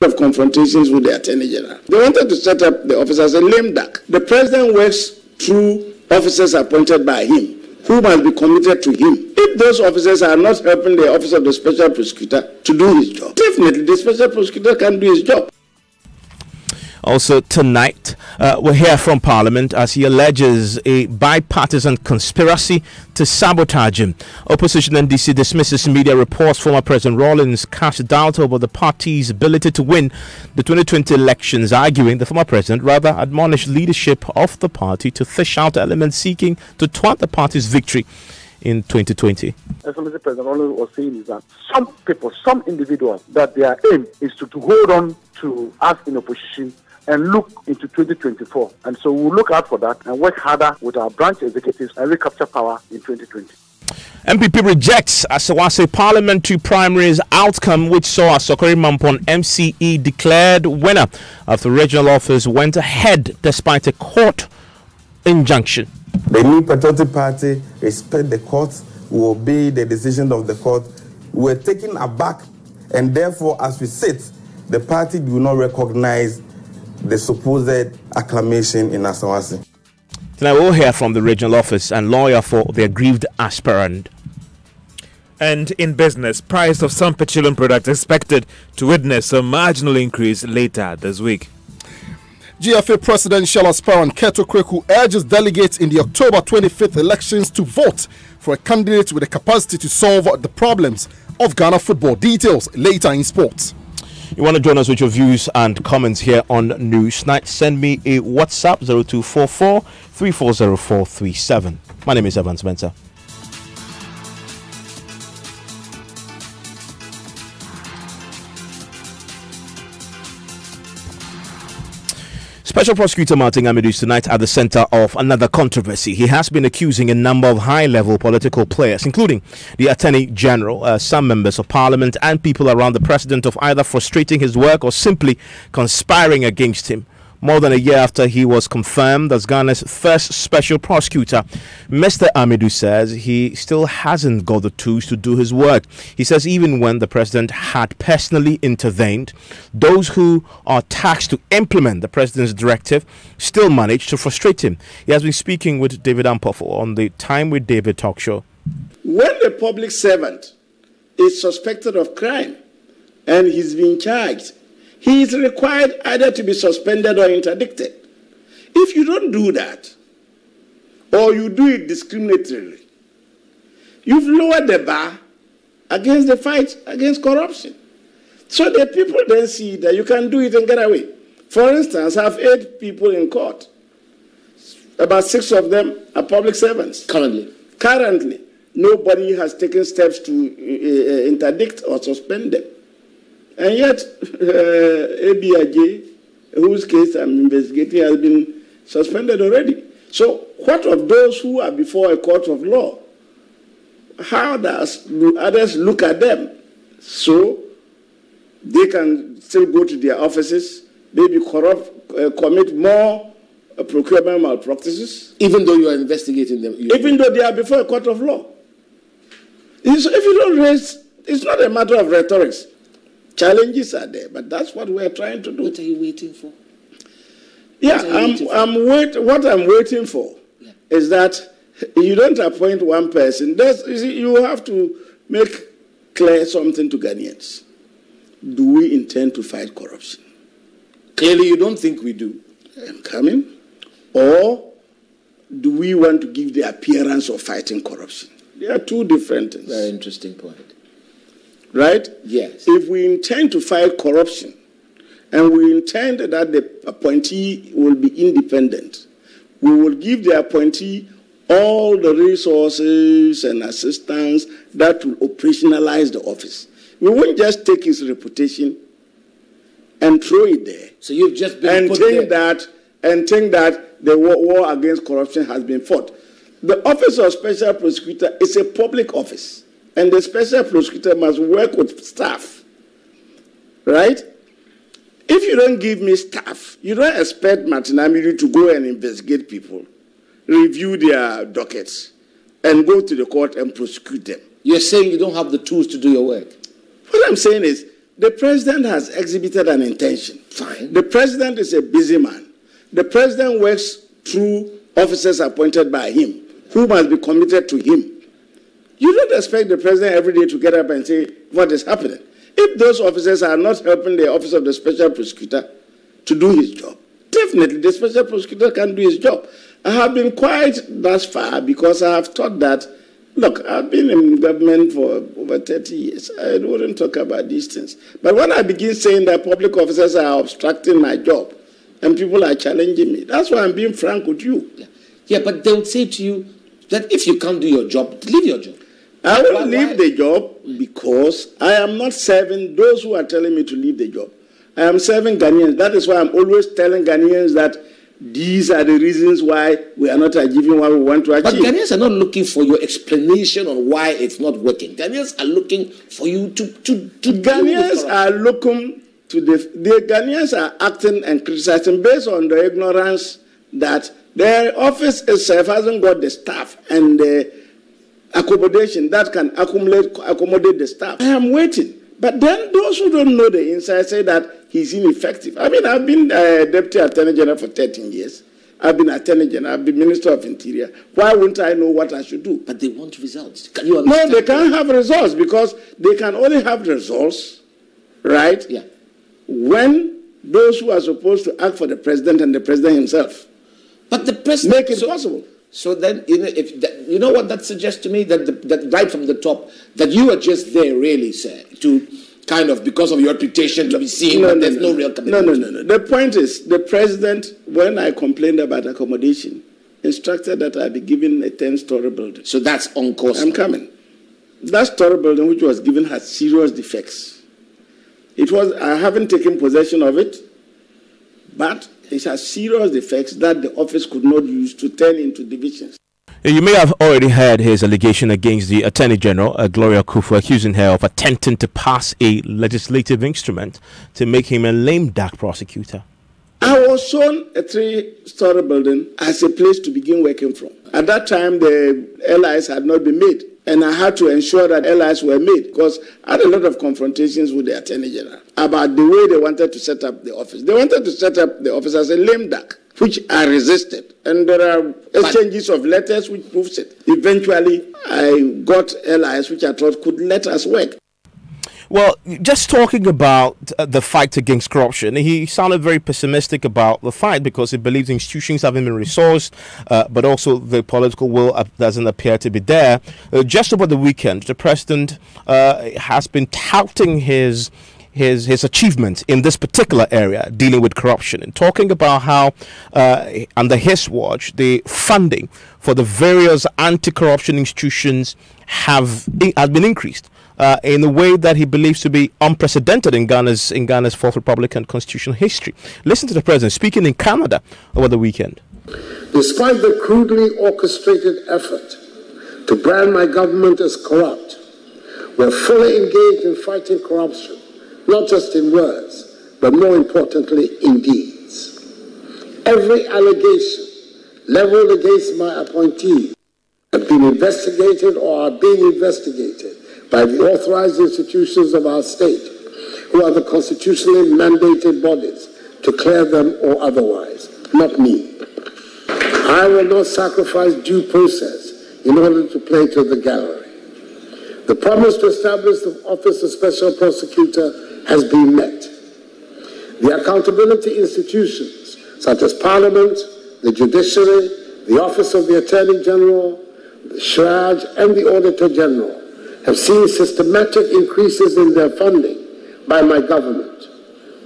of confrontations with the Attorney General. They wanted to set up the office as a lame duck. The president works through officers appointed by him, who must be committed to him. If those officers are not helping the office of the special prosecutor to do his job, definitely the special prosecutor can do his job. Also tonight, we'll hear from Parliament as he alleges a bipartisan conspiracy to sabotage him. Opposition NDC dismisses media reports former President Rawlings cast doubt over the party's ability to win the 2020 elections, arguing the former president rather admonished leadership of the party to fish out elements seeking to thwart the party's victory in 2020. As Mr. President Rawlings was saying, is that some people, some individuals, that their aim is to hold on to us in opposition and look into 2024. And so we'll look out for that and work harder with our branch executives and recapture power in 2020. MPP rejects Asawase parliamentary primaries outcome, which saw Asokore Mampon MCE declared winner after regional office went ahead despite a court injunction. The New Patriotic Party respect the court, will obey the decision of the court. We were taken aback, and therefore, as we sit, the party do not recognize the supposed acclamation in Asawase. Tonight we'll hear from the regional office and lawyer for the aggrieved aspirant. And in business, price of some petroleum products expected to witness a marginal increase later this week. GFA presidential aspirant Keto Kweku urges delegates in the October 25th elections to vote for a candidate with the capacity to solve the problems of Ghana football. Details later in sports. You want to join us with your views and comments here on Newsnight? Send me a WhatsApp 0244 340437. My name is Evan Spencer. Special Prosecutor Martin Amidu is tonight at the center of another controversy. He has been accusing a number of high-level political players, including the Attorney General, some members of Parliament, and people around the President of either frustrating his work or simply conspiring against him. More than a year after he was confirmed as Ghana's first special prosecutor, Mr. Amidu says he still hasn't got the tools to do his work. He says even when the president had personally intervened, those who are tasked to implement the president's directive still managed to frustrate him. He has been speaking with David Ampofo on the Time with David talk show. When a public servant is suspected of crime and he's being charged, he is required either to be suspended or interdicted. If you don't do that, or you do it discriminatorily, you've lowered the bar against the fight against corruption. So the people then see that you can do it and get away. For instance, I have 8 people in court. About 6 of them are public servants. Currently, nobody has taken steps to interdict or suspend them. And yet, ABIJ, whose case I'm investigating, has been suspended already. So, what of those who are before a court of law? How do others look at them? So, they can still go to their offices, maybe commit more procurement malpractices. Even though you are investigating them? Even though they are before a court of law. If you don't raise, it's not a matter of rhetoric. Challenges are there, but that's what we're trying to do. What are you waiting for? Yeah, what I'm waiting for is that you don't appoint one person. You have to make clear something to Ghanaians. Do we intend to fight corruption? Clearly, you don't think we do. I'm coming. Or do we want to give the appearance of fighting corruption? There are 2 different things. Very interesting point. Right? Yes. If we intend to fight corruption and we intend that the appointee will be independent, we will give the appointee all the resources and assistance that will operationalize the office. We won't just take his reputation and throw it there. So you've just been put there. And think that the war against corruption has been fought. The Office of Special Prosecutor is a public office. And the special prosecutor must work with staff, right? If you don't give me staff, you don't expect Martin Amidu to go and investigate people, review their dockets, and go to the court and prosecute them. You're saying you don't have the tools to do your work? What I'm saying is, the president has exhibited an intention. Fine. The president is a busy man. The president works through officers appointed by him, who must be committed to him. You don't expect the president every day to get up and say what is happening. If those officers are not helping the office of the special prosecutor to do his job, definitely the special prosecutor can do his job. I have been quiet thus far because I have thought that, look, I've been in government for over 30 years. I wouldn't talk about these things. But when I begin saying that public officers are obstructing my job and people are challenging me, that's why I'm being frank with you. Yeah, but they would say to you that if you can't do your job, leave your job. I will leave the job because I am not serving those who are telling me to leave the job. I am serving Ghanaians. That is why I'm always telling Ghanaians that these are the reasons why we are not achieving what we want to achieve. But Ghanaians are not looking for your explanation on why it's not working. Ghanaians are looking for you to Ghanaians are looking to the Ghanaians are acting and criticizing based on the ignorance that their office itself hasn't got the staff and the accommodation that can accommodate the staff. I am waiting. But then those who don't know the inside say that he's ineffective. I mean, I've been Deputy Attorney General for 13 years. I've been Attorney General. I've been Minister of Interior. Why wouldn't I know what I should do? But they want results. Can you understand? No, they can't have results because they can only have results, right? Yeah. When those who are supposed to act for the president and the president himself. But the president make it possible. So then, you know what that suggests to me? That right from the top, that you are just there, really, sir, to kind of, because of your reputation, to be seen, but there's no real commitment. No. The point is, the president, when I complained about accommodation, instructed that I be given a 10-story building. So that's on course. I'm coming. That story building which was given had serious defects. I haven't taken possession of it, but it has serious defects that the office could not use to turn into divisions. You may have already heard his allegation against the Attorney General, Gloria Kufu, accusing her of attempting to pass a legislative instrument to make him a lame duck prosecutor. I was shown a 3-story building as a place to begin working from. At that time, the LIs had not been made, and I had to ensure that LIs were made because I had a lot of confrontations with the Attorney General about the way they wanted to set up the office. They wanted to set up the office as a lame duck, which I resisted. And there are exchanges of letters which proves it. Eventually, I got LIs which I thought could let us work. Well, just talking about the fight against corruption, he sounded very pessimistic about the fight because he believes institutions haven't been resourced, but also the political will doesn't appear to be there. Just over the weekend, the president has been touting his achievements in this particular area dealing with corruption and talking about how under his watch the funding for the various anti-corruption institutions has been increased in a way that he believes to be unprecedented in Ghana's Fourth Republican constitutional history. Listen to the president speaking in Canada over the weekend. Despite the crudely orchestrated effort to brand my government as corrupt, we're fully engaged in fighting corruption, not just in words, but more importantly, in deeds. Every allegation leveled against my appointees have been investigated or are being investigated by the authorized institutions of our state, who are the constitutionally mandated bodies to clear them or otherwise, not me. I will not sacrifice due process in order to play to the gallery. The promise to establish the Office of Special Prosecutor has been met. The accountability institutions, such as Parliament, the Judiciary, the Office of the Attorney General, the SHRAJ, and the Auditor General, have seen systematic increases in their funding by my government.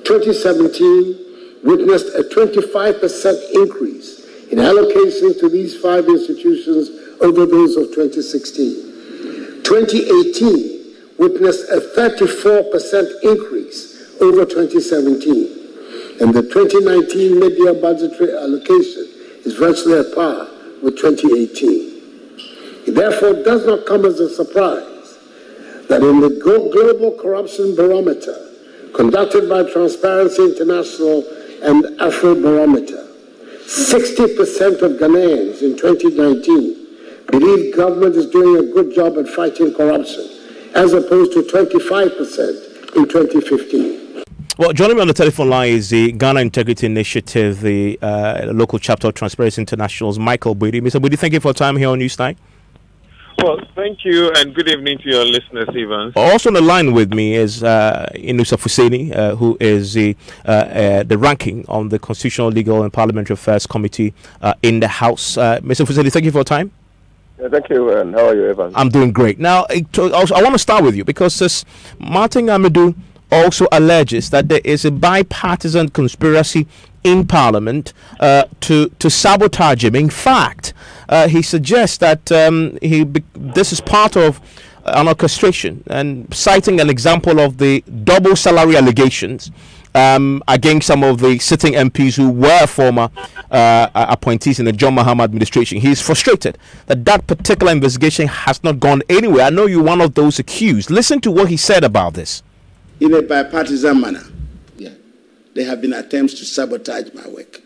2017 witnessed a 25% increase in allocations to these 5 institutions over those of 2016. 2018 witnessed a 34% increase over 2017. And the 2019 mid-year budgetary allocation is virtually at par with 2018. It therefore does not come as a surprise that in the Global Corruption Barometer conducted by Transparency International and Afrobarometer, 60% of Ghanaians in 2019 believe government is doing a good job at fighting corruption, as opposed to 25% in 2015. Well, joining me on the telephone line is the Ghana Integrity Initiative, the local chapter of Transparency International's Michael Budi. Mr. Budi, thank you for your time here on Newsnight. Well, thank you, and good evening to your listeners, Evans. Also on the line with me is Inusa Fuseni, who is the ranking on the Constitutional, Legal and Parliamentary Affairs Committee in the House. Mr. Fuseni, thank you for your time. Thank you, and how are you, Evans? I'm doing great. Now, I want to start with you because this Martin Amadou also alleges that there is a bipartisan conspiracy in Parliament to sabotage him. In fact, he suggests that this is part of an orchestration, and citing an example of the double salary allegations against some of the sitting MPs who were former appointees in the John Mahama administration. He is frustrated that that particular investigation has not gone anywhere. I know you're one of those accused. Listen to what he said about this. In a bipartisan manner, there have been attempts to sabotage my work,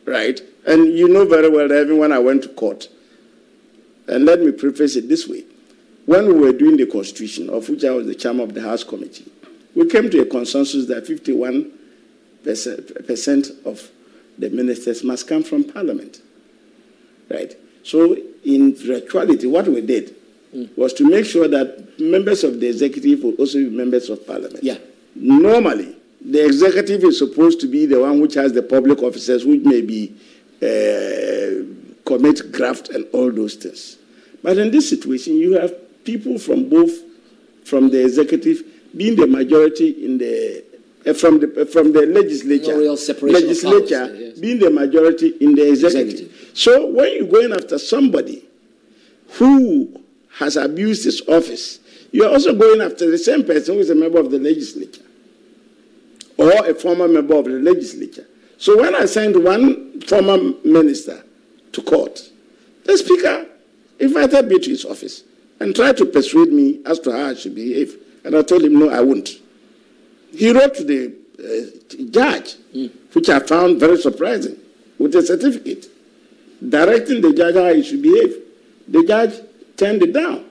right? And you know very well that even when I went to court, and let me preface it this way, when we were doing the Constitution, of which I was the chairman of the House Committee, we came to a consensus that 51% of the ministers must come from Parliament, right? So in actuality, what we did was to make sure that members of the executive will also be members of Parliament. Yeah. Normally, the executive is supposed to be the one which has the public officers, which may be commit graft and all those things. But in this situation, you have people from the executive being the majority in the from the legislature, no real separation of powers, yes. Being the majority in the executive. So when you're going after somebody who has abused his office, you're also going after the same person who is a member of the legislature or a former member of the legislature. So when I sent one former minister to court, the speaker invited me to his office and tried to persuade me as to how I should behave. And I told him, no, I won't. He wrote to the judge, which I found very surprising, with a certificate, directing the judge how he should behave. The judge turned it down.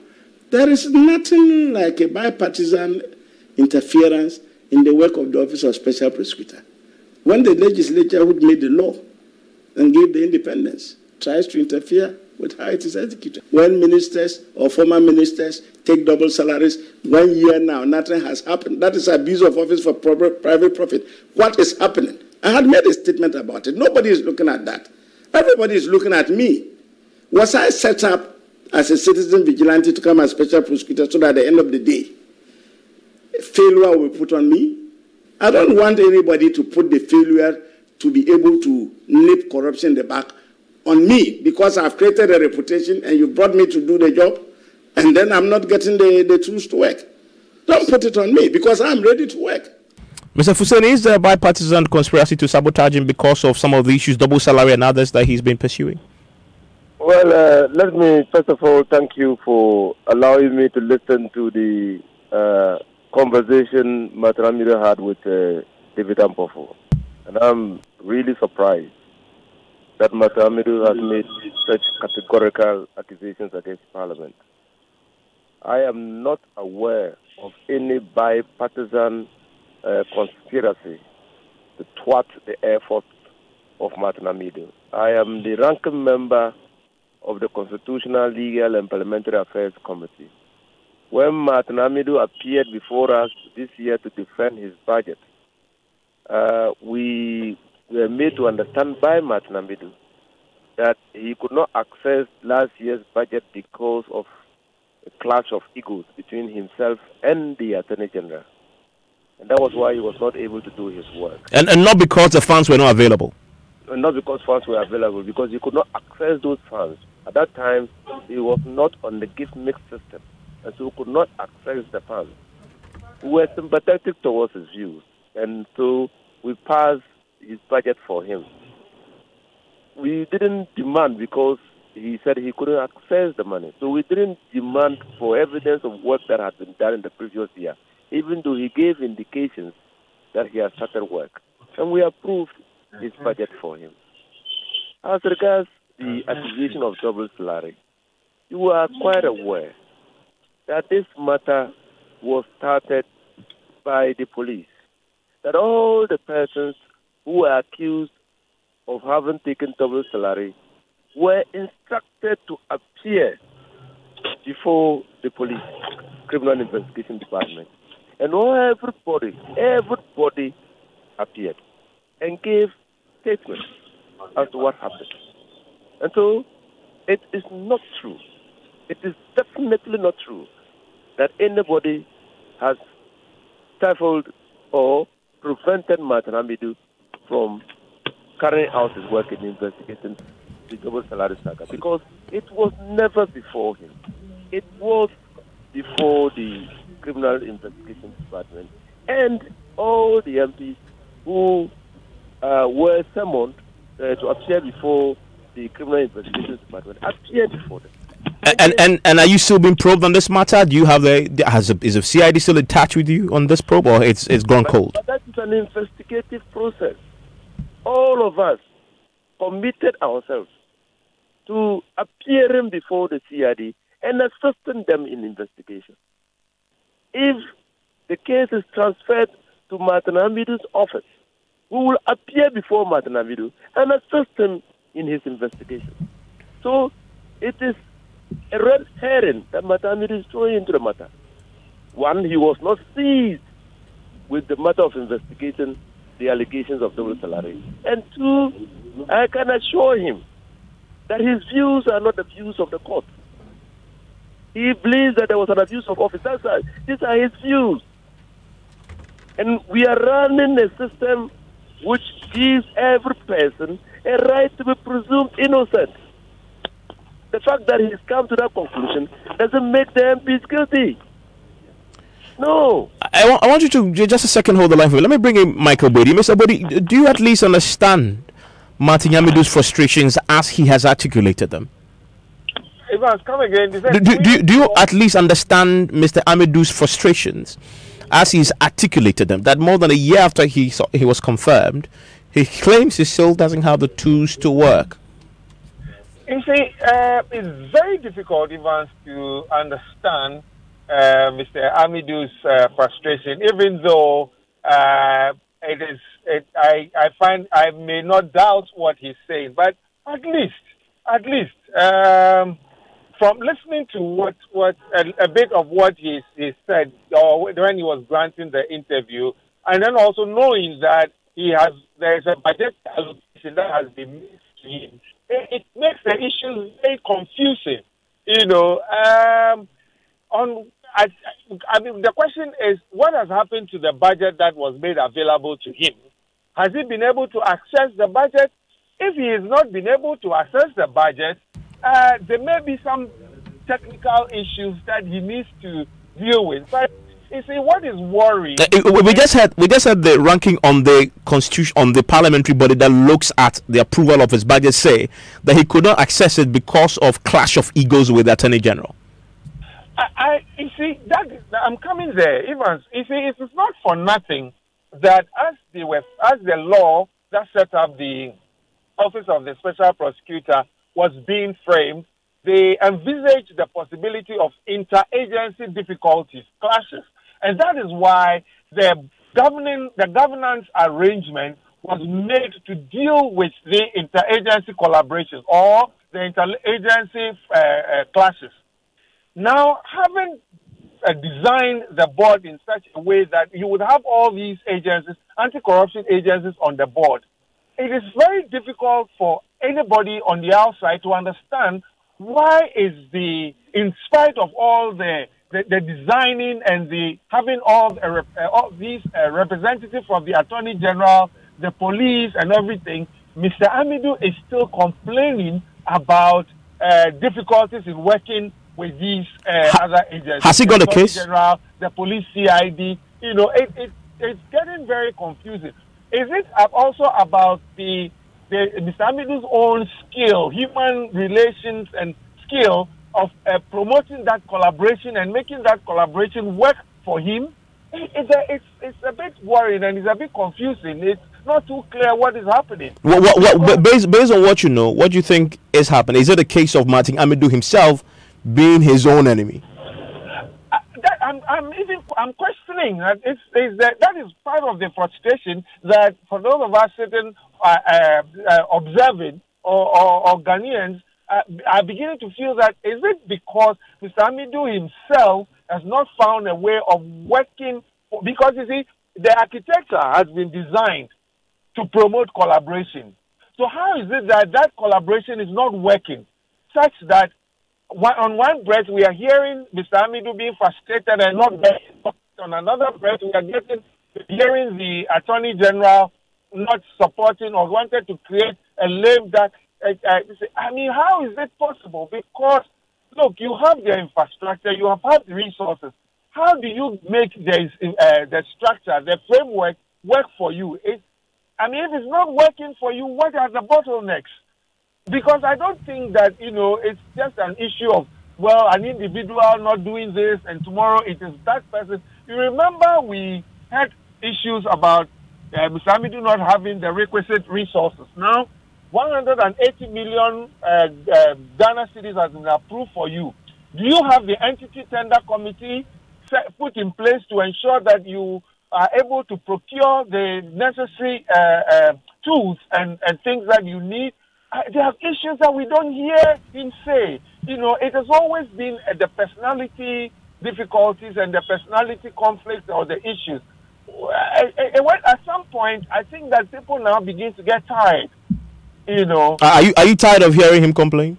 There is nothing like a bipartisan interference in the work of the Office of Special Prosecutor. When the legislature, which made the law and gave the independence, tries to interfere with how it is executed. When ministers or former ministers take double salaries, 1 year now, nothing has happened. That is abuse of office for private profit. What is happening? I had made a statement about it. Nobody is looking at that. Everybody is looking at me. Was I set up as a citizen vigilante to come as special prosecutor so that at the end of the day, failure will be put on me? I don't want anybody to put the failure to be able to nip corruption in the back on me because I've created a reputation and you brought me to do the job and then I'm not getting the tools to work. Don't put it on me because I'm ready to work. Mr. Fuseni, is there a bipartisan conspiracy to sabotage him because of some of the issues, double salary and others that he's been pursuing? Well, let me first of all thank you for allowing me to listen to the conversation Martin Amadou had with David Ampofo. And I'm really surprised that Martin Amadou has made such categorical accusations against Parliament. I am not aware of any bipartisan conspiracy to thwart the efforts of Martin Amadou. I am the ranking member of the Constitutional, Legal and Parliamentary Affairs Committee. When Martin Amadou appeared before us this year to defend his budget, we were made to understand by Martin Amadou that he could not access last year's budget because of a clash of egos between himself and the Attorney General. And that was why he was not able to do his work. And not because the funds were not available? And not because funds were available, because he could not access those funds. At that time, he was not on the gift mix system, and so could not access the funds. We were sympathetic towards his views, and so we passed his budget for him. We didn't demand because he said he couldn't access the money. So we didn't demand for evidence of work that had been done in the previous year, even though he gave indications that he had started work. And we approved his budget for him. As regards the accusation of double salary, you are quite aware that this matter was started by the police that all the persons who were accused of having taken double salary were instructed to appear before the police criminal investigation department. And everybody appeared and gave statements as to what happened. And so it is not true. It is definitely not true that anybody has stifled or prevented Martin Amidu from carrying out his work in investigating the double salary saga, because it was never before him. It was before the criminal investigation department and all the MPs who were summoned to appear before the criminal investigation department appeared before them. And are you still being probed on this matter? Do you have is the CID still in touch with you on this probe, or it's gone cold? But that is an investigative process. All of us committed ourselves to appearing before the CID and assisting them in investigation. If the case is transferred to Martin Amidu's office, we will appear before Martin Amidu and assist him in his investigation. So it is a red herring that Martin Amidu is throwing into the matter. One, he was not seized with the matter of investigating the allegations of double salary. And two, I can assure him that his views are not the views of the court. He believes that there was an abuse of office. These are his views. And we are running a system which gives every person a right to be presumed innocent. The fact that he's come to that conclusion doesn't make the MPs guilty. No. I want you to just a second hold the line for me. Let me bring in Michael Bodie. Mr. Bodie, do you at least understand Martin Amidu's frustrations as he has articulated them? Evans, come again. Do you at least understand Mr. Amidu's frustrations as he's articulated them? That more than a year after he was confirmed, he claims he still doesn't have the tools to work. You see, it's very difficult, Evans, to understand Mr. Amidu's frustration, even though I find I may not doubt what he's saying, but at least, from listening to what a bit of what he said, or when he was granting the interview, and then also knowing that there's a budget allocation that has been made to him, it makes the issue very confusing. You know, I mean, the question is, what has happened to the budget that was made available to him? Has he been able to access the budget? If he has not been able to access the budget, there may be some technical issues that he needs to deal with. But you see, what is worrying? We just had the ranking on the constitution, on the parliamentary body that looks at the approval of his budget, say that he could not access it because of clash of egos with the Attorney General. You see, I'm coming there, Evans. You see, it is not for nothing that as the law that set up the Office of the Special Prosecutor was being framed, they envisaged the possibility of interagency difficulties, clashes. And that is why the governance arrangement was made to deal with the interagency collaborations or the interagency clashes. Now, having designed the board in such a way that you would have all these agencies, anti-corruption agencies on the board, it is very difficult for anybody on the outside to understand why in spite of all the designing and the having all these representatives from the Attorney General, the police and everything, Mr. Amidu is still complaining about difficulties in working with these other agencies. Has he got a case? General, the police, CID, you know, it's getting very confusing. Is it also about the Mr. Amidu's own skill, human relations and skill of promoting that collaboration and making that collaboration work for him? It's a bit worrying and it's a bit confusing. It's not too clear what is happening. Based on what you know, what do you think is happening? Is it a case of Martin Amidu himself being his own enemy? I I'm questioning that that is part of the frustration that for those of us sitting observing or Ghanaians are beginning to feel that is it because Mr. Hamidu himself has not found a way of working, because you see the architecture has been designed to promote collaboration. So how is it that that collaboration is not working such that on one breath we are hearing Mr. Hamidu being frustrated and not getting, on another breath we are hearing the Attorney General not supporting or wanted to create a lame duck. I mean, how is it possible? Because, look, you have the infrastructure, you have had the resources. How do you make the structure, the framework work for you? If it's not working for you, what are the bottlenecks? Because I don't think that, it's just an issue of, well, an individual not doing this and tomorrow it is that person. You remember we had issues about Mr. Hamidu not having the requisite resources. Now, 180 million Ghana cedis has been approved for you. Do you have the entity tender committee put in place to ensure that you are able to procure the necessary tools and things that you need? There are issues that we don't hear him say. It has always been the personality difficulties and the personality conflicts or the issues. At some point, I think that people now begin to get tired. Are you tired of hearing him complain?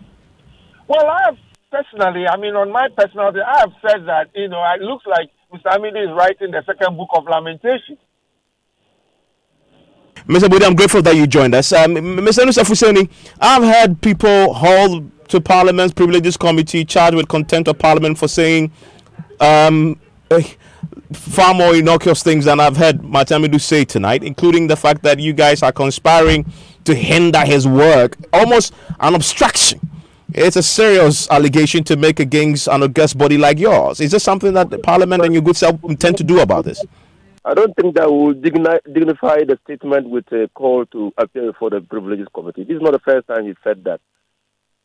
Well, I have personally, on my personality, I have said that, it looks like Mr. Hamidu is writing the second book of Lamentation. Mr. Budi, I'm grateful that you joined us. Mr. Nusa Fuseni, I've heard people hauled to Parliament's Privileges Committee charged with contempt of Parliament for saying far more innocuous things than I've heard Martin Hamidu say tonight, including the fact that you guys are conspiring to hinder his work, almost an obstruction. It's a serious allegation to make against an august body like yours. Is this something that the Parliament and your good self intend to do about this? I don't think that will dignify the statement with a call to appear before the Privileges Committee. This is not the first time he said that.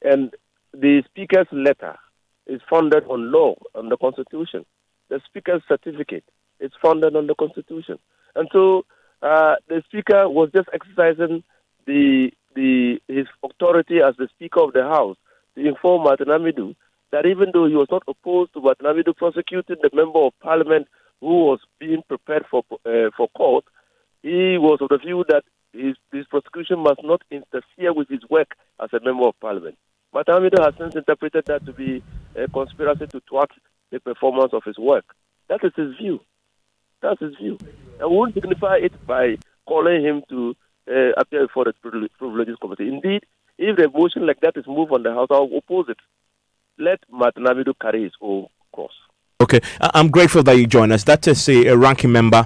And the Speaker's letter is founded on law, on the Constitution. The Speaker's certificate is founded on the Constitution. And so the Speaker was just exercising his authority as the Speaker of the House to inform Martin Hamidu that even though he was not opposed to Martin Hamidu prosecuting the Member of Parliament who was being prepared for court, he was of the view that his prosecution must not interfere with his work as a Member of Parliament. Martin Hamidu has since interpreted that to be a conspiracy to thwart the performance of his work. That is his view. That's his view. And we won't dignify it by calling him to appear before the Privileges Committee. Indeed, if a motion like that is moved on the House, I'll oppose it. Let Martin Hamidu carry his own cross. Okay, I'm grateful that you joined us. That is a ranking member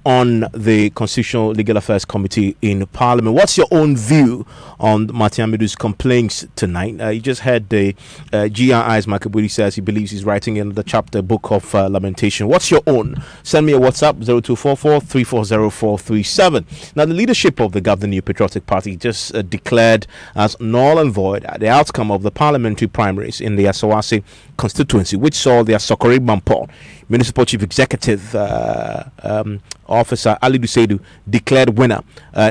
on the Constitutional Legal Affairs Committee in Parliament. What's your own view on Martin Hamidu's complaints tonight? You just heard the GRI's Michael Budi says he believes he's writing another chapter, book of lamentation. What's your own? Send me a WhatsApp, 0244-340437. Now, the leadership of the governing New Patriotic Party just declared as null and void the outcome of the parliamentary primaries in the Asawase constituency, which saw the Asokore Bampor Municipal Chief Executive Officer Ali Dusedu declared winner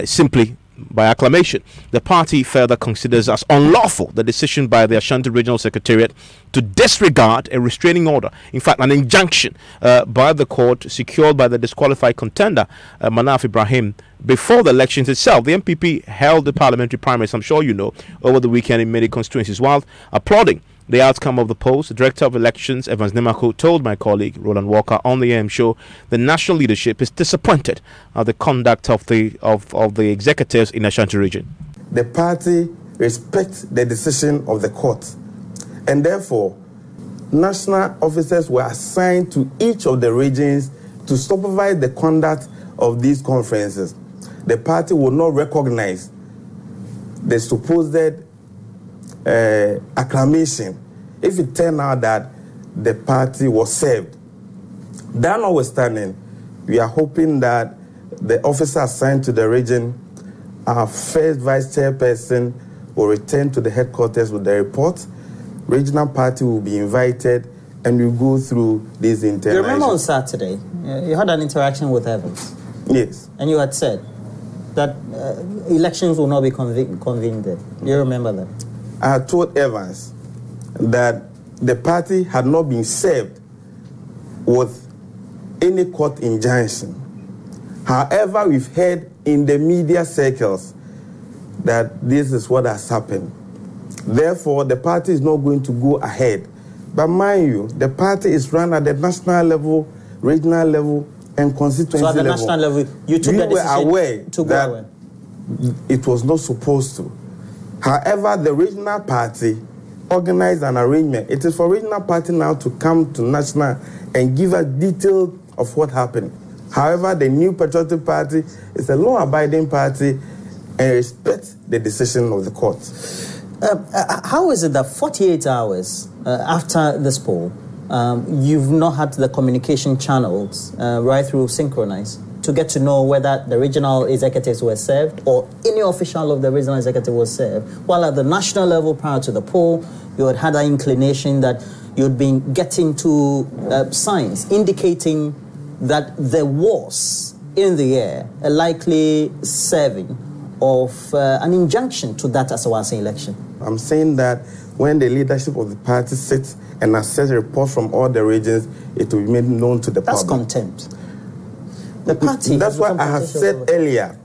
simply by acclamation. The party further considers as unlawful the decision by the Ashanti Regional Secretariat to disregard a restraining order, in fact an injunction by the court secured by the disqualified contender Manaf Ibrahim before the elections itself. The MPP held the parliamentary primaries, I'm sure you know, over the weekend in many constituencies. While applauding the outcome of the polls, the Director of Elections, Evans Nemako, told my colleague Roland Walker on the AM show the national leadership is disappointed at the conduct of the executives in Ashanti region. The party respects the decision of the court, and therefore national officers were assigned to each of the regions to supervise the conduct of these conferences. The party will not recognize the supposed acclamation if it turned out that the party was served. That notwithstanding, we are hoping that the officer assigned to the region, our first vice chairperson, will return to the headquarters with the report. Regional party will be invited and we go through these internal. You remember on Saturday, you had an interaction with Evans. Yes. And you had said that elections will not be convened there. Do you remember that? I had told Evans that the party had not been served with any court injunction. However, we've heard in the media circles that this is what has happened. Therefore, the party is not going to go ahead. But mind you, the party is run at the national level, regional level, and constituency level. So at the national level, you took the decision aware that it was not supposed to. However, the regional party organized an arrangement. It is for regional party now to come to national and give us details of what happened. However, the New Patriotic Party is a law-abiding party and respects the decision of the court. How is it that 48 hours after this poll, you've not had the communication channels right through Synchronize to get to know whether the regional executives were served or any official of the regional executive was served, while at the national level prior to the poll, you had had an inclination that you'd been getting to signs indicating that there was in the air a likely serving of an injunction to that Asawase election? I'm saying that when the leadership of the party sits and assess reports from all the regions, it will be made known to the public. That's contempt. The party. That's why I have said earlier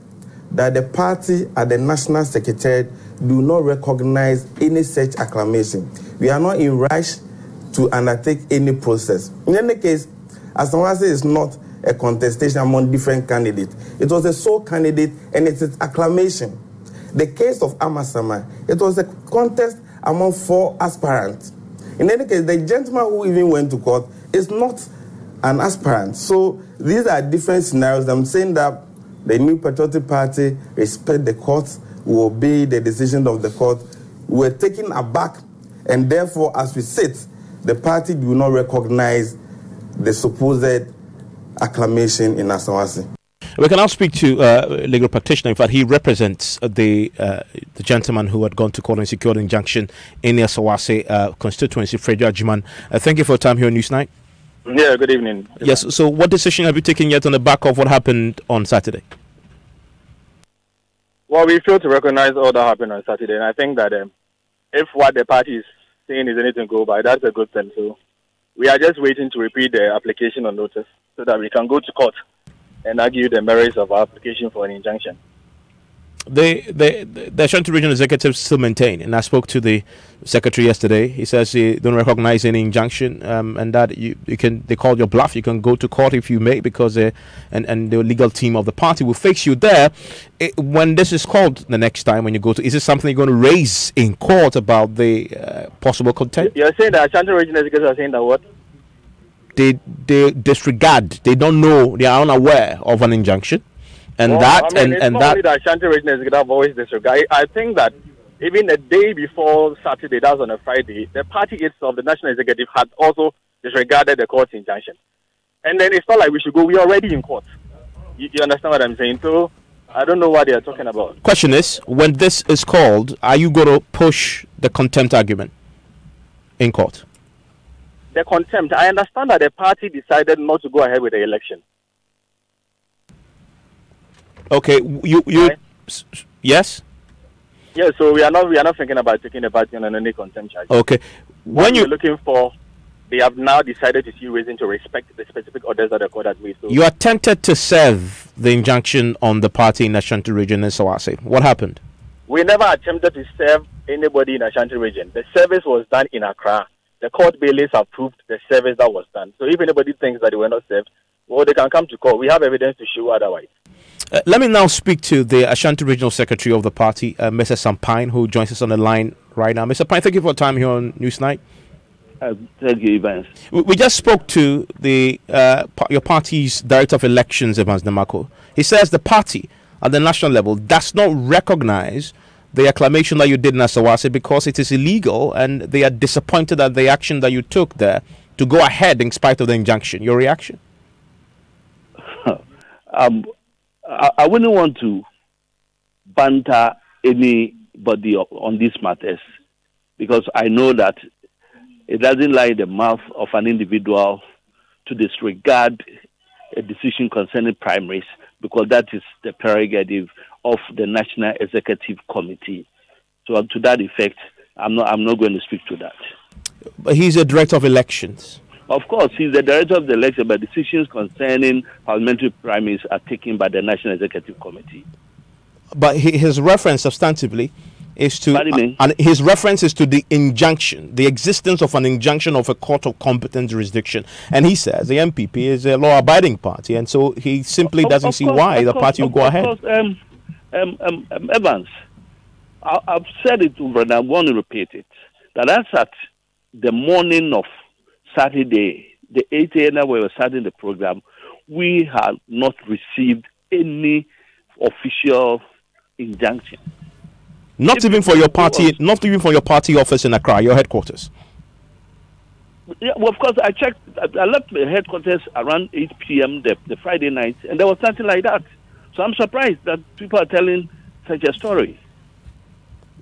that the party at the national secretariat do not recognize any such acclamation. We are not in rush to undertake any process. In any case, Asawase is not a contestation among different candidates. It was a sole candidate and it is acclamation. The case of Amasama, it was a contest among 4 aspirants. In any case, the gentleman who even went to court is not an aspirant. So these are different scenarios. I'm saying that the New Patriotic Party respect the court, will obey the decision of the court. We're taken aback, and therefore, as we sit, the party do not recognize the supposed acclamation in Asawase. We can now speak to a legal practitioner. In fact, he represents the gentleman who had gone to court and secured an injunction in the Asawase constituency, Frederick Ajiman. Thank you for your time here on Newsnight. Yeah, good evening. Yes, so what decision have you taken yet on the back of what happened on Saturday? Well, we failed to recognize all that happened on Saturday, and I think that if what the party is saying is anything to go by, that's a good thing. So we are just waiting to repeat the application on notice so that we can go to court and argue the merits of our application for an injunction. The Ashanti Regional Executive still maintain, and I spoke to the secretary yesterday. He says he don't recognize any injunction, and that they called your bluff. You can go to court if you may, because and the legal team of the party will face you there. When this is called the next time when you go to, is this something you're going to raise in court about the possible contempt? You're saying that Ashanti Regional Executives are saying that what? They disregard. They don't know. They are unaware of an injunction. And it's not only that Ashanti Regional Executive have always disregarded. I think that even the day before Saturday, that was on a Friday, the party itself, the National Executive, had also disregarded the court's injunction. And then it's not like we should go. We're already in court. You understand what I'm saying? So I don't know what they are talking about. Question is, when this is called, are you going to push the contempt argument in court? The contempt. I understand that the party decided not to go ahead with the election. Okay, yes? Yeah, so we are not thinking about taking the party on any contempt charge. Okay. When you're looking for, they have now decided to see reason to respect the specific orders that the court has made. So you attempted to serve the injunction on the party in Ashanti region in Asawase. What happened? We never attempted to serve anybody in Ashanti region. The service was done in Accra. The court bailiffs approved the service that was done. So if anybody thinks that they were not served, well, they can come to court. We have evidence to show otherwise. Let me now speak to the Ashanti Regional Secretary of the party, Mr. Sampine, who joins us on the line right now. Mr. Pine, thank you for your time here on Newsnight. Thank you, Evans. We just spoke to your party's Director of Elections, Evans Namako. He says the party at the national level does not recognize the acclamation that you did in Asawase because it is illegal, and they are disappointed at the action that you took there to go ahead in spite of the injunction. Your reaction? I wouldn't want to banter anybody on these matters because I know that it doesn't lie in the mouth of an individual to disregard a decision concerning primaries, because that is the prerogative of the National Executive Committee. So to that effect, I'm not going to speak to that. But he's a director of elections. Of course, he's the director of the election, but decisions concerning parliamentary primaries are taken by the National Executive Committee. But his reference substantively is to and his reference is to the injunction, the existence of an injunction of a court of competent jurisdiction. And he says the MPP is a law-abiding party, and so he simply doesn't see why the party will go ahead. Evans, I've said it over and I want to repeat it, that as at the morning of Saturday, the 8 a.m. we were starting the program, we had not received any official injunction. Not even for your party, not even for your party office in Accra, your headquarters. Yeah, well, of course, I checked. I left the headquarters around 8 p.m. the Friday night, and there was nothing like that. So I'm surprised that people are telling such a story.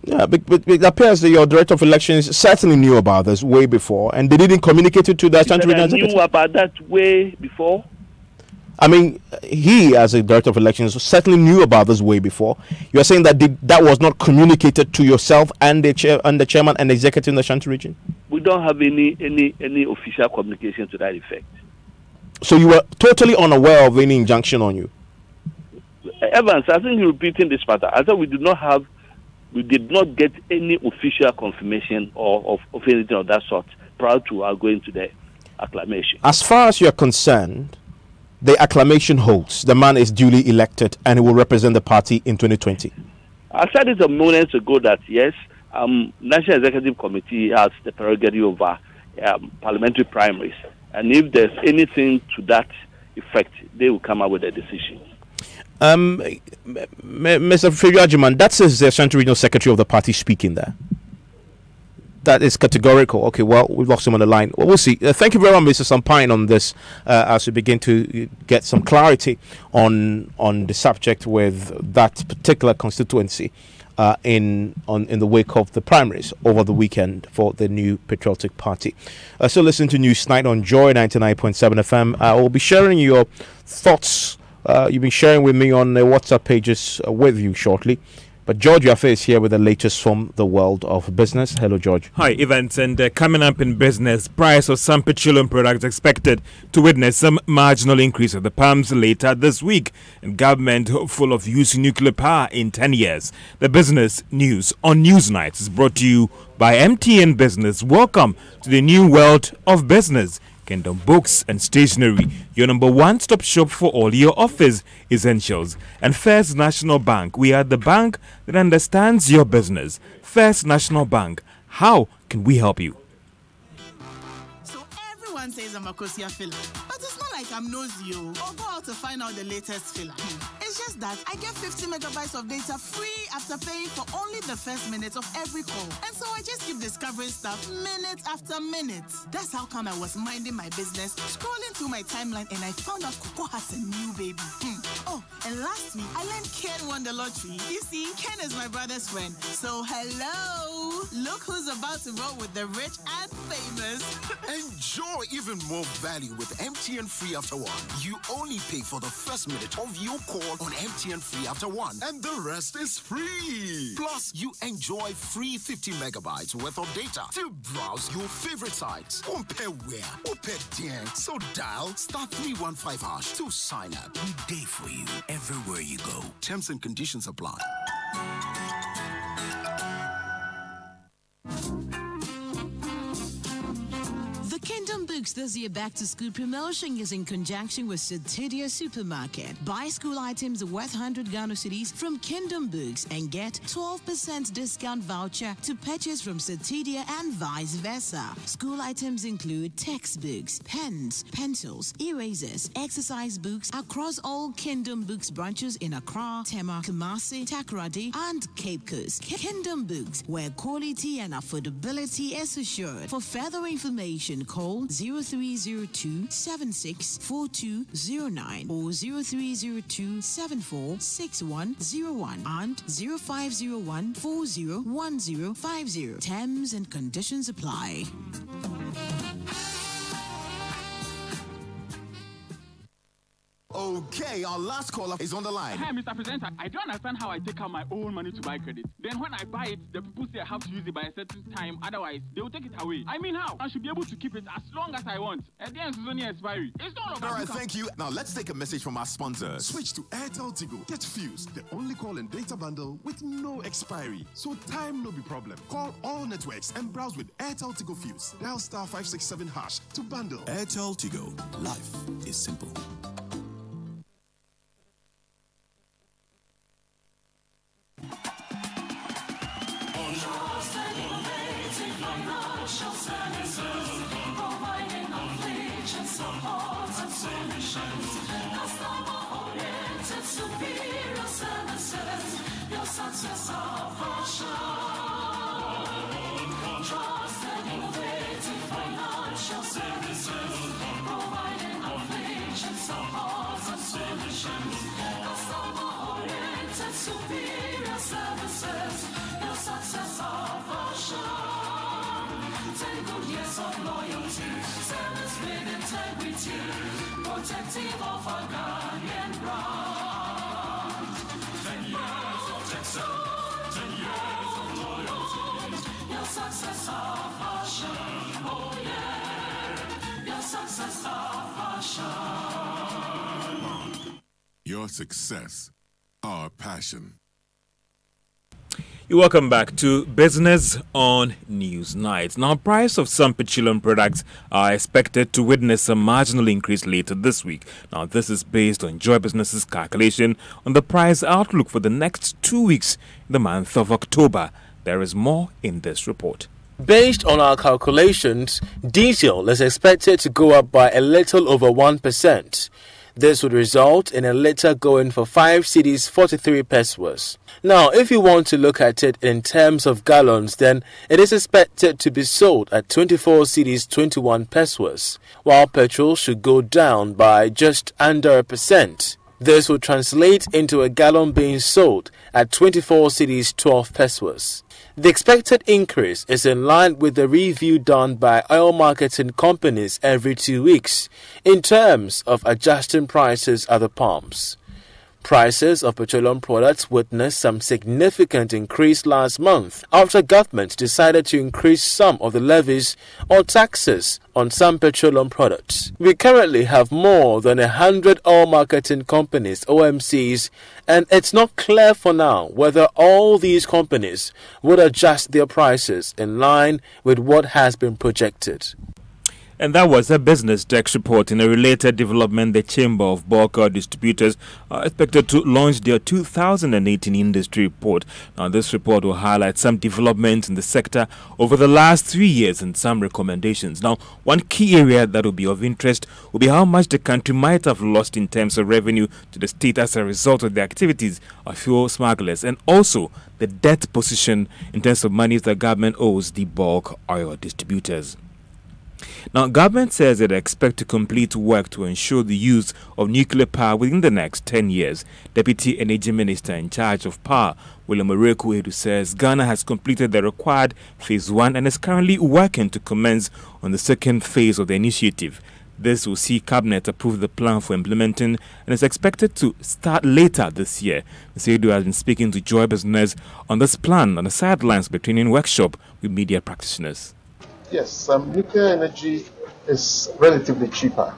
Yeah, but it appears that your director of elections certainly knew about this way before, and they didn't communicate it to the Ashanti Regional Executive. Knew about that way before. I mean, he, as a director of elections, certainly knew about this way before. You're saying that that was not communicated to yourself and the chairman and executive in the Ashanti region? We don't have any official communication to that effect. So you were totally unaware of any injunction on you? Evans, I think you're repeating this matter. I thought we did not get any official confirmation of anything of that sort prior to our going to the acclamation. As far as you're concerned, the acclamation holds. The man is duly elected and he will represent the party in 2020. I said it a moment ago that yes, National Executive Committee has the prerogative over parliamentary primaries, and if there's anything to that effect, they will come up with a decision. Mr. Fabio, that is the Ashanti Regional Secretary of the party speaking there. That is categorical. Okay, well, we've lost him on the line. Well, we'll see. Thank you very much, Mr. Sampine, on this as we begin to get some clarity on the subject with that particular constituency in the wake of the primaries over the weekend for the New Patriotic Party. So listen to News Night on Joy 99.7 FM. I will be sharing your thoughts. You've been sharing with me on the WhatsApp pages with you shortly. But George Yafe is here with the latest from the world of business. Hello, George. Hi, events. And coming up in business, price of some petroleum products expected to witness some marginal increase of the pumps later this week. And government hopeful of using nuclear power in 10 years. The business news on Newsnight is brought to you by MTN Business. Welcome to the new world of business. Kingdom Books and Stationery, your number one-stop shop for all your office essentials. And First National Bank, we are the bank that understands your business. First National Bank, how can we help you? So everyone says I'm a Kosia filler, but it's not like I'm nosy or go out to find out the latest filler. It's just that I get 50 megabytes of data free after paying for only the first minute of every call. And so I just keep discovering stuff minute after minute. That's how come I was minding my business, scrolling through my timeline, and I found out Coco has a new baby. Oh, and last week, I learned Ken won the lottery. You see, Ken is my brother's friend. So hello, look who's about to roll with the rich and famous. Enjoy even more value with MTN Free After One. You only pay for the first minute of your call on MTN Free After One, and the rest is free. Plus, you enjoy free 50 megabytes worth of data to browse your favorite sites. Compare where, compare there. So dial *315# to sign up. We day for you everywhere you go. Terms and conditions apply. Kingdom Books this year back to school promotion is in conjunction with Citidia Supermarket. Buy school items worth 100 Ghana cedis from Kingdom Books and get 12% discount voucher to purchase from Citidia and vice versa. School items include textbooks, pens, pencils, erasers, exercise books across all Kingdom Books branches in Accra, Tema, Kumasi, Takoradi, and Cape Coast. Kingdom Books, where quality and affordability is assured. For further information, call 0302 764209 or 0302 746101 and 0501 401050. Terms and conditions apply. Okay, our last caller is on the line. Hi, Mr. Presenter. I don't understand how I take out my own money to buy credit. Then when I buy it, the people say I have to use it by a certain time. Otherwise, they will take it away. I mean, how? I should be able to keep it as long as I want. At the end, it's only expiry. It's not about. All right, thank you. Now let's take a message from our sponsors. Switch to Airtel Tigo. Get Fuse, the only call and data bundle with no expiry. So time no be problem. Call all networks and browse with Airtel Tigo Fuse. Dial *567# to bundle. Airtel Tigo. Life is simple. Success of our trusted, innovative financial services, providing affiliation support and solutions, customer-oriented superior services. Your success of our 10 good years of loyalty, service with integrity, protective of our Ghanaian brand. 10 years of Texas, 10 years of loyalty. Your success of passion, oh yeah. Your success of passion. Your success, our passion. You're welcome back to Business on Newsnight. Now, price of some petroleum products are expected to witness a marginal increase later this week. Now, this is based on Joy Business's calculation on the price outlook for the next 2 weeks in the month of October. There is more in this report. Based on our calculations, diesel is expected to go up by a little over 1%. This would result in a litre going for 5 cedis 43 pesos. Now, if you want to look at it in terms of gallons, then it is expected to be sold at 24 cedis 21 pesos, while petrol should go down by just under 1%. This will translate into a gallon being sold at 24 cedis 12 pesos. The expected increase is in line with the review done by oil marketing companies every 2 weeks in terms of adjusting prices at the pumps. Prices of petroleum products witnessed some significant increase last month after government decided to increase some of the levies or taxes on some petroleum products. We currently have more than 100 oil marketing companies, OMCs, and it's not clear for now whether all these companies would adjust their prices in line with what has been projected. And that was a Business Desk report. In a related development, the Chamber of Bulk Oil Distributors are expected to launch their 2018 industry report. Now, this report will highlight some developments in the sector over the last 3 years and some recommendations. Now, one key area that will be of interest will be how much the country might have lost in terms of revenue to the state as a result of the activities of fuel smugglers, and also the debt position in terms of monies the government owes the bulk oil distributors. Now, government says it expects to complete work to ensure the use of nuclear power within the next 10 years. Deputy Energy Minister in charge of power, William Oreku-Edu, says Ghana has completed the required phase 1 and is currently working to commence on the second phase of the initiative. This will see Cabinet approve the plan for implementing and is expected to start later this year. Mr. Edu has been speaking to Joy Business on this plan on the sidelines between in workshop with media practitioners. Yes, nuclear energy is relatively cheaper,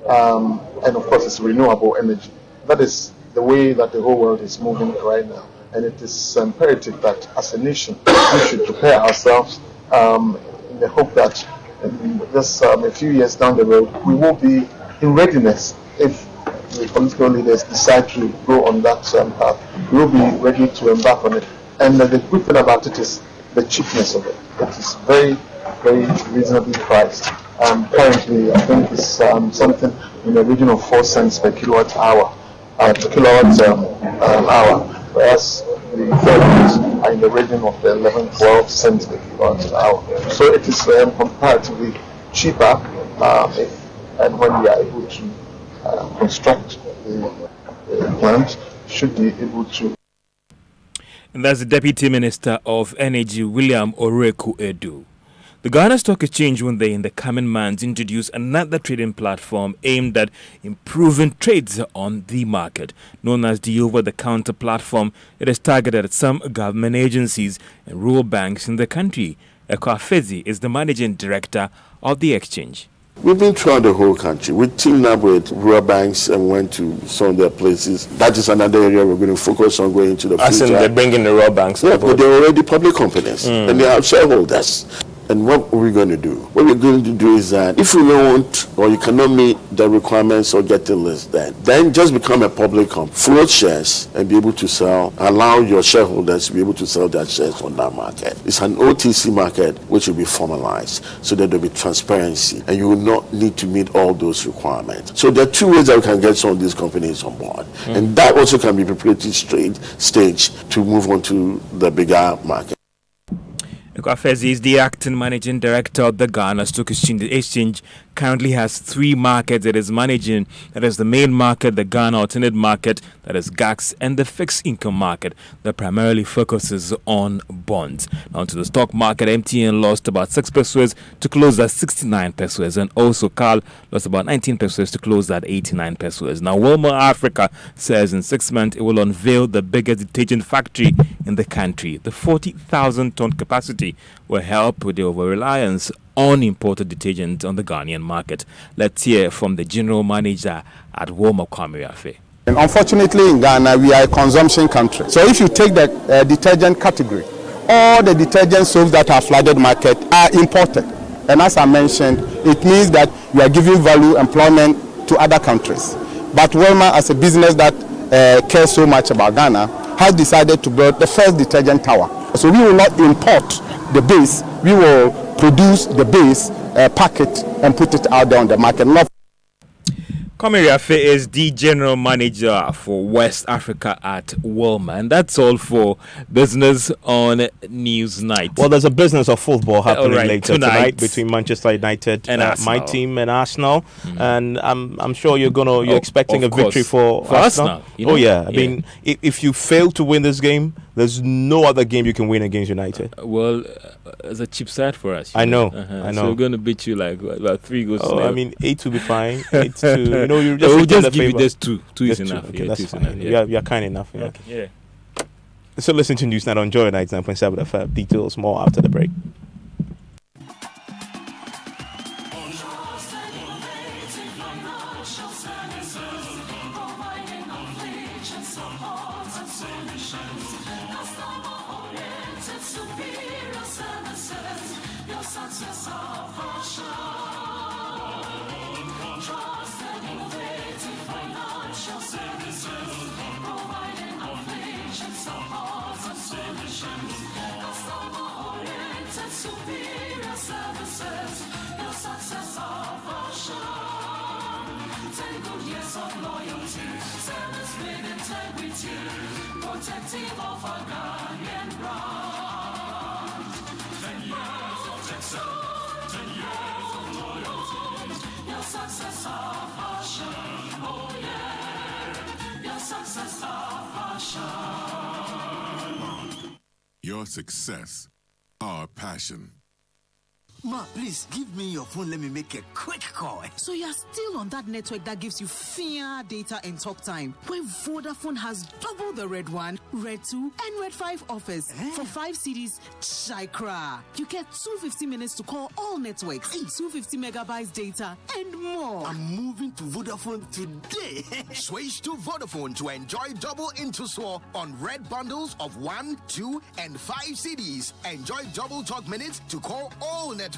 and of course it's renewable energy. That is the way that the whole world is moving right now, and it is imperative that as a nation we should prepare ourselves in the hope that just a few years down the road we will be in readiness if the political leaders decide to go on that path. We will be ready to embark on it, and the good thing about it is the cheapness of it. It is very reasonably priced. Currently, I think it's something in the region of 4 cents per kilowatt hour, whereas the fuels are in the region of 11-12 cents per kilowatt hour. So it is comparatively cheaper and when we are able to construct the plant, should be able to. And that's the Deputy Minister of Energy, William Oreku-Edu. The Ghana Stock Exchange will in the coming months introduce another trading platform aimed at improving trades on the market. Known as the over-the-counter platform, it is targeted at some government agencies and rural banks in the country. Eko Afezi is the managing director of the exchange. We've been throughout the whole country. We teamed up with rural banks and went to some of their places. That is another area we're going to focus on going into the future. As in they're bringing the rural banks? Yeah, but they're already public companies and they have shareholders. And what are we going to do? What we're going to do is that if you don't or you cannot meet the requirements or get the list, then just become a public company, float shares and be able to sell, allow your shareholders to be able to sell their shares on that market. It's an OTC market which will be formalized so that there will be transparency and you will not need to meet all those requirements. So there are two ways that we can get some of these companies on board. And that also can be preparatory stage to move on to the bigger market. Eko Afezi is the acting managing director of the Ghana Stock Exchange. The exchange currently has 3 markets it is managing. That is the main market, the Ghana alternate market, that is GAX, and the fixed income market that primarily focuses on bonds. Now to the stock market, MTN lost about 6 pesos to close at 69 pesos, and also CAL lost about 19 pesos to close at 89 pesos. Now Wilmar Africa says in 6 months it will unveil the biggest detergent factory in the country. The 40,000-ton capacity will help with the over-reliance on imported detergent on the Ghanaian market. Let's hear from the general manager at Wilmar, Kwame Afe. And unfortunately in Ghana, we are a consumption country. So if you take the detergent category, all the detergent soaps that are flooded market are imported. And as I mentioned, it means that we are giving value employment to other countries. But Wilmar, as a business that cares so much about Ghana, has decided to build the first detergent tower. So we will not import the base, we will produce the base, packet, and put it out there on the market. Kwame Afe is the general manager for West Africa at Wilmar, and that's all for Business on Newsnight. Well, there's a business of football happening later tonight between Manchester United and my team and Arsenal, and I'm sure you're expecting a victory for Arsenal. You know? Oh yeah, I mean, if you fail to win this game, there's no other game you can win against United. It's a cheap side for us. I know. So we're going to beat you like about 3 goals. Oh, I mean, 8 will be fine. 8 to, you know, you we'll just give you just 2. 2 is enough. Okay, yeah, that's 2 is fine. enough. You're kind enough. Yeah. Okay. Yeah. So listen to Newsnight on Joy 99.7 FM. Details more after the break. Protective of our Ghanaian brand. 10 years of Texas, 10 years of loyalty. Your success our passion, oh yeah. Your success our passion. Your success, our passion. Ma, please give me your phone. Let me make a quick call. So you're still on that network that gives you fair data and talk time, where Vodafone has double the Red 1, Red 2, and Red 5 offers. For 5 CDs, Chikra. You get 250 minutes to call all networks, 250 megabytes data, and more. I'm moving to Vodafone today. Switch to Vodafone to enjoy double Intuswar on red bundles of 1, 2, and 5 CDs. Enjoy double talk minutes to call all networks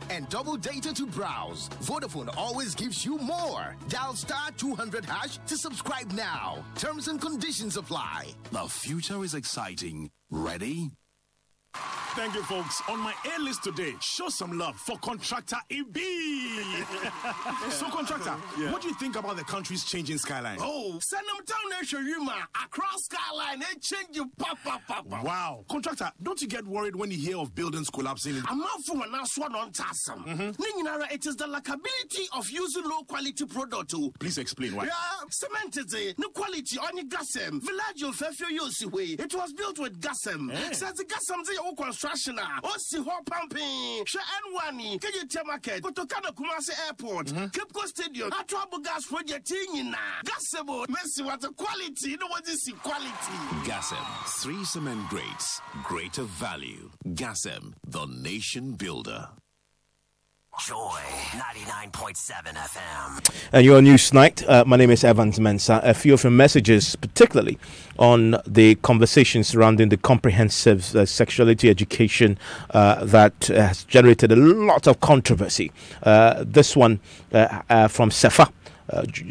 and double data to browse. Vodafone always gives you more. Dial *200# to subscribe now. Terms and conditions apply. The future is exciting. Ready? Thank you, folks. On my A list today, show some love for Contractor EB. So, Contractor, what do you think about the country's changing skyline? Oh, send them down there, Yuma. Across skyline, they change you, papa. Wow. Contractor, don't you get worried when you hear of buildings collapsing? I'm out for an answer on Tassam. It is the likability of using low quality product. Please explain why. Cement is no quality on the gasem. Village of Fefio Yosiwe. It was built with gasem. Says the gasem, construction attraction. Osi ho pumping. She N1, Kejite Market, Kotokana Kumasi Airport, Cape Coast Stadium, Atuabu Gas Project in Gasebo, Messi, what a quality. You know what is quality? Gasem, 3 cement grades, greater value. Gasem, the nation builder. Joy 99.7 FM. And you're on Newsnight. My name is Evans Mensah. A few of your messages, particularly on the conversation surrounding the comprehensive sexuality education that has generated a lot of controversy. This one from Sefa.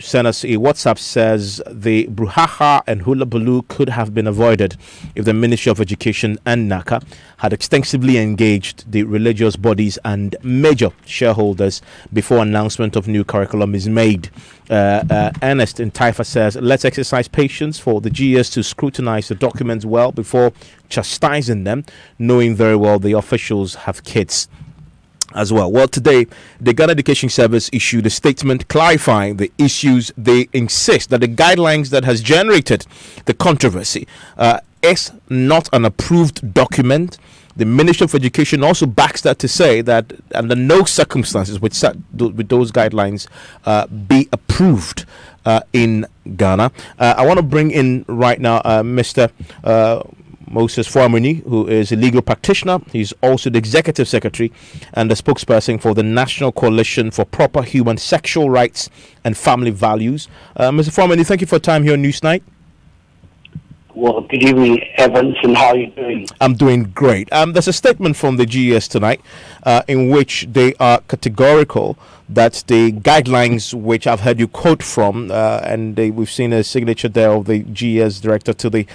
Sent us a WhatsApp, says the brouhaha and hula baloo could have been avoided if the Ministry of Education and NACA had extensively engaged the religious bodies and major shareholders before announcement of new curriculum is made. Ernest in Taifa says, let's exercise patience for the GS to scrutinize the documents well before chastising them, knowing very well the officials have kids as well. Well, today, the Ghana Education Service issued a statement clarifying the issues. They insist that the guidelines that has generated the controversy is not an approved document. The Ministry of Education also backs that to say that under no circumstances would those guidelines be approved in Ghana. I want to bring in right now Mr. Moses Fuamuni, who is a legal practitioner. He's also the executive secretary and the spokesperson for the National Coalition for Proper Human Sexual Rights and Family Values. Mr. Fuamuni, thank you for your time here on Newsnight. Well, good evening, Evans, and how are you doing? I'm doing great. There's a statement from the GES tonight in which they are categorical that the guidelines which I've heard you quote from, and we've seen a signature there of the GES director to the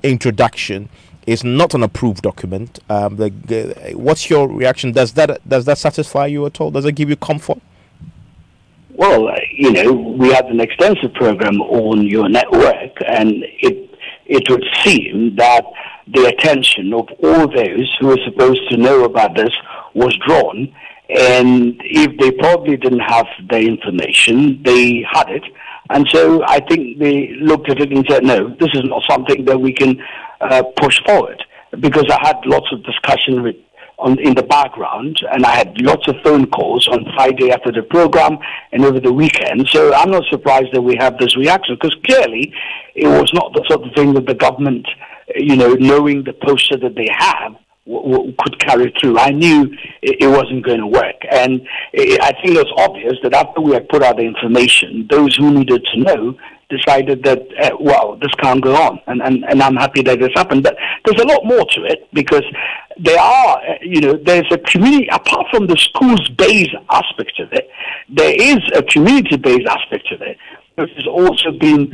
introduction, is not an approved document. What's your reaction? Does that satisfy you at all? Does it give you comfort? Well, we had an extensive program on your network, and it would seem that the attention of all those who were supposed to know about this was drawn. And if they probably didn't have the information, they had it. And so I think they looked at it and said, no, this is not something that we can push forward. Because I had lots of discussion in the background, and I had lots of phone calls on Friday after the program and over the weekend. So I'm not surprised that we have this reaction, because clearly it was not the sort of thing that the government, knowing the posture that they have, could carry through. I knew it wasn't going to work, and I think it was obvious that after we had put out the information, those who needed to know decided that, this can't go on, and I'm happy that this happened. But there's a lot more to it, because there are, there's a community, apart from the schools-based aspect of it, there is a community-based aspect of it, which is also being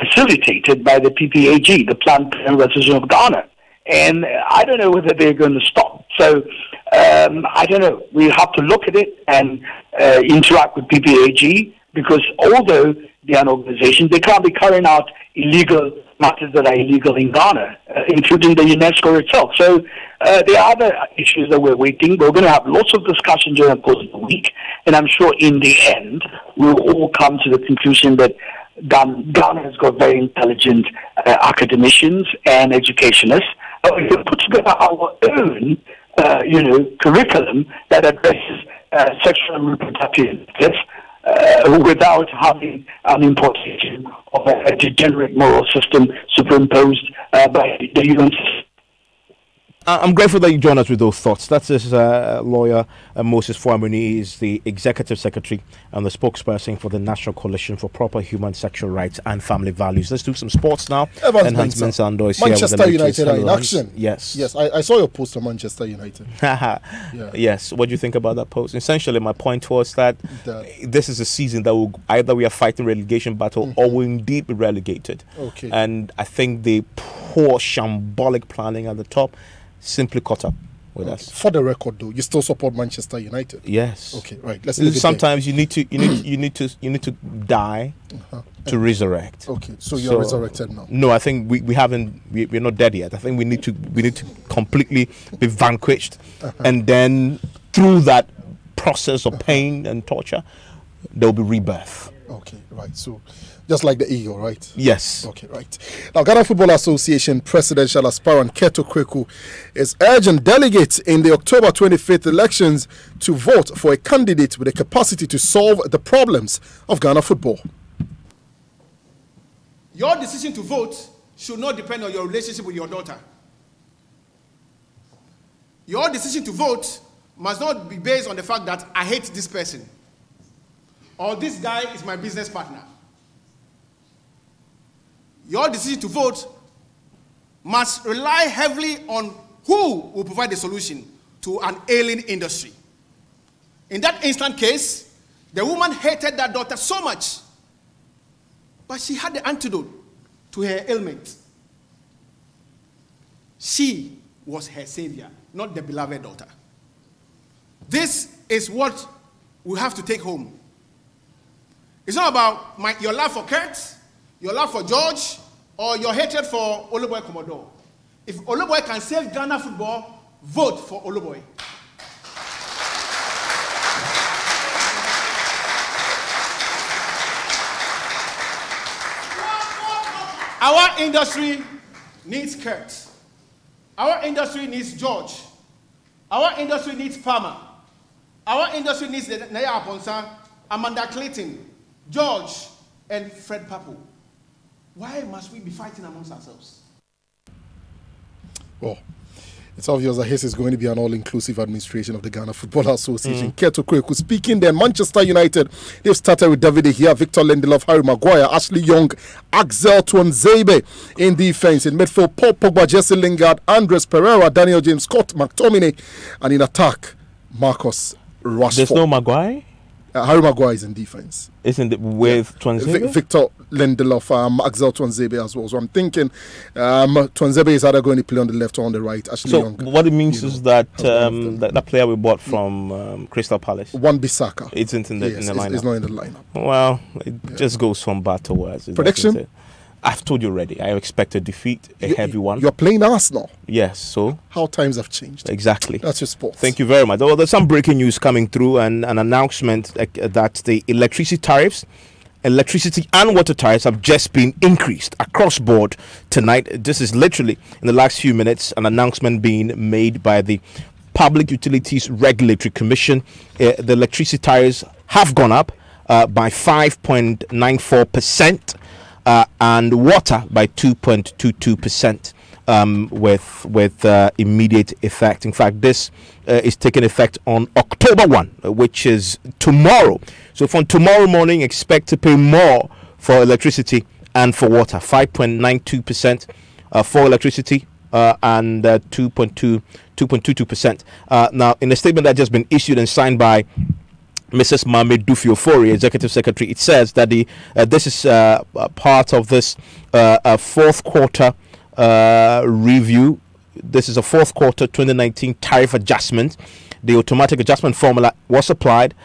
facilitated by the PPAG, the Planned Parenthood Association of Ghana. And I don't know whether they're going to stop. So I don't know. We have to look at it and interact with PPAG, because although they are an organization, they can't be carrying out illegal matters that are illegal in Ghana, including the UNESCO itself. So there are other issues that we're waiting. We're going to have lots of discussion during the course of the week, and I'm sure in the end we'll all come to the conclusion that Ghana has got very intelligent academicians and educationists. We can put together our own, curriculum that addresses sexual and reproductive rights without having an importation of a degenerate moral system superimposed by the UN system. I'm grateful that you joined us with those thoughts. That's his lawyer, Moses Fuamuni. Is the executive secretary and the spokesperson for the National Coalition for Proper Human Sexual Rights and Family Values. Let's do some sports now. Evans Mensah is Manchester United are in action. Yes. Yes, I saw your post on Manchester United. Yeah. Yes. What do you think about that post? Essentially, my point was that this is a season that will either we are fighting relegation battle or will indeed be relegated. Okay. And I think the poor shambolic planning at the top simply caught up with us. For the record, though, you still support Manchester United? Yes. Okay, right. Let's sometimes you need to die to resurrect. Okay, so you're resurrected now. No, I think we're not dead yet. I think we need to completely be vanquished, and then through that process of pain and torture, there will be rebirth. Okay, right. So, just like the eagle, right? Yes. Okay, right. Now, Ghana Football Association presidential aspirant Keto Kweku is urging delegates in the October 25th elections to vote for a candidate with the capacity to solve the problems of Ghana football. Your decision to vote should not depend on your relationship with your daughter. Your decision to vote must not be based on the fact that I hate this person or this guy is my business partner. Your decision to vote must rely heavily on who will provide the solution to an ailing industry. In that instant case, the woman hated that daughter so much, but she had the antidote to her ailment. She was her savior, not the beloved daughter. This is what we have to take home. It's not about your love for Kurt, your love for George, or your hatred for Oluboy Commodore. If Oluboy can save Ghana football, vote for Oluboy. Our industry needs Kurt. Our industry needs George. Our industry needs Palmer. Our industry needs Naya Aponsa, Amanda Clayton, George, and Fred Papo. Why must we be fighting amongst ourselves? Well, it's obvious that his is going to be an all-inclusive administration of the Ghana Football Association. Keto Kweku speaking then. Manchester United, they've started with David De Gea, Victor Lindelof, Harry Maguire, Ashley Young, Axel Tuanzebe in defense. In midfield, Paul Pogba, Jesse Lingard, Andres Pereira, Daniel James, Scott McTominay, and in attack, Marcus Rashford. There's no Maguire? Harry Maguire is in defense. Isn't it with Tuanzebe? Victor Lindelof, Axel Tuanzebe as well. So I'm thinking Tuanzebe is either going to play on the left or on the right. Ashley So Young, what it means is that that player we bought from Crystal Palace, Wan-Bissaka, isn't in the lineup. It's not in the lineup. Well, it just goes from bad to worse. Prediction? I've told you already. I expect a defeat, a heavy one. You're playing Arsenal. Yes, so how times have changed. Exactly. That's your sport. Thank you very much. Well, there's some breaking news coming through, and an announcement that the electricity and water tariffs have just been increased across board tonight. This is literally in the last few minutes an announcement being made by the Public Utilities Regulatory Commission. The electricity tariffs have gone up by 5.94%. And water by 2.22%, with immediate effect. In fact, this is taking effect on October 1, which is tomorrow. So from tomorrow morning, expect to pay more for electricity and for water. 5.92% for electricity and 2.22%. Now, in a statement that has just been issued and signed by Mrs. Mame Dufio-Fori, Executive Secretary, it says that this is part of this fourth quarter review. This is a fourth quarter 2019 tariff adjustment. The automatic adjustment formula was applied.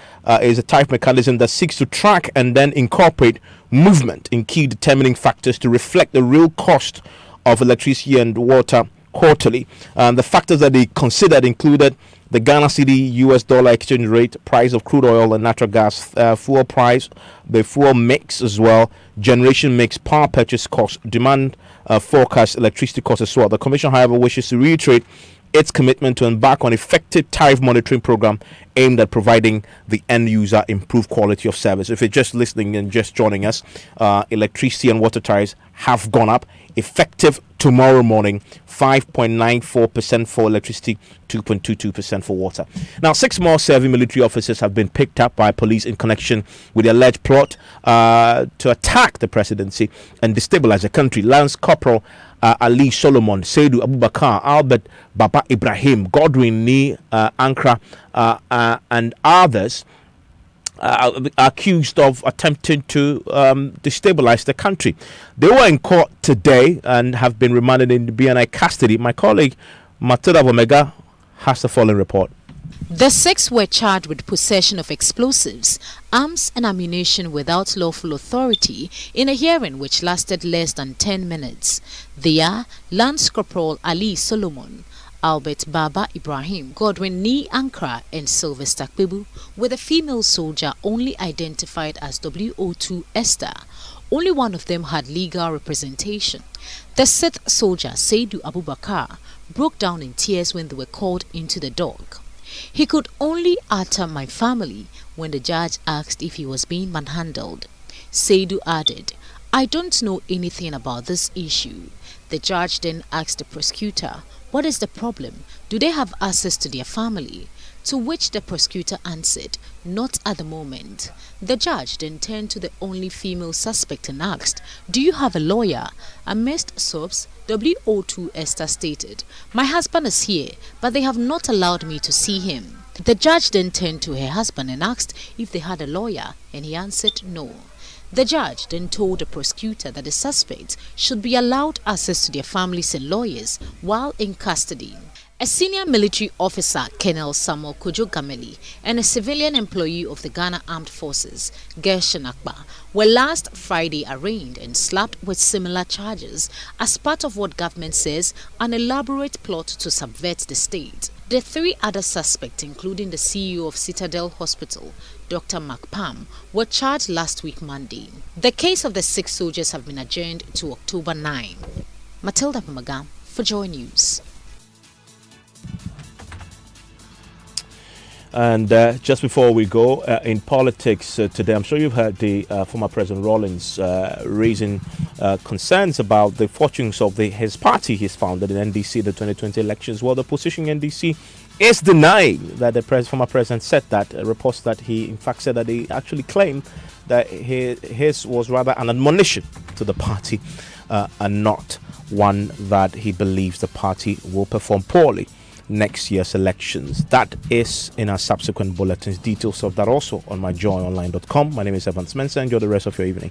Is a tariff mechanism that seeks to track and then incorporate movement in key determining factors to reflect the real cost of electricity and water quarterly. The factors that they considered included the Ghana cedi US dollar exchange rate, price of crude oil and natural gas, fuel price, the fuel mix as well, generation mix, power purchase cost, demand forecast, electricity cost as well. The Commission, however, wishes to reiterate its commitment to embark on effective tariff monitoring program aimed at providing the end user improved quality of service. If you're just listening and just joining us, electricity and water tariffs have gone up effective tomorrow morning. 5.94% for electricity, 2.22% for water. Now, 6 more serving military officers have been picked up by police in connection with the alleged plot to attack the presidency and destabilize the country. Lance Corporal Ali Solomon, Seidu Abubakar, Albert Baba Ibrahim, Godwin Ni Ankra, and others are accused of attempting to destabilize the country. They were in court today and have been remanded in BNI custody. My colleague Matilda Vomega has the following report. The 6 were charged with possession of explosives, arms and ammunition without lawful authority in a hearing which lasted less than 10 minutes. They are Lance Corporal Ali Solomon, Albert Baba Ibrahim, Godwin Ni Ankara, and Sylvester Kpebu, with a female soldier only identified as WO2 Esther. Only one of them had legal representation. The 6th soldier, Seidu Abubakar, broke down in tears when they were called into the dock. He could only utter "my family" when the judge asked if he was being manhandled. Seidu added, "I don't know anything about this issue." The judge then asked the prosecutor, "What is the problem? Do they have access to their family?" To which the prosecutor answered, "Not at the moment." The judge then turned to the only female suspect and asked, "Do you have a lawyer?" Amidst sobs, WO2 Esther stated, "My husband is here, but they have not allowed me to see him." The judge then turned to her husband and asked if they had a lawyer, and he answered no. The judge then told the prosecutor that the suspects should be allowed access to their families and lawyers while in custody. A senior military officer, Colonel Samuel Kojo Gameli, and a civilian employee of the Ghana Armed Forces, Gershon Akpa, were last Friday arraigned and slapped with similar charges as part of what government says an elaborate plot to subvert the state. The 3 other suspects, including the CEO of Citadel Hospital, Dr. Mark Pam, were charged last week Monday. The case of the 6 soldiers have been adjourned to October 9. Matilda Pamaga for Joy News. And just before we go, in politics today, I'm sure you've heard the former President Rawlings raising concerns about the fortunes of his party he's founded in NDC, the 2020 elections. Well, the position NDC is denying that the former president said that. Reports that he, in fact, said that he actually claimed that his was rather an admonition to the party and not one that he believes the party will perform poorly next year's elections. That is in our subsequent bulletins. Details of that also on myjoyonline.com. My name is Evans Mensah. Enjoy the rest of your evening.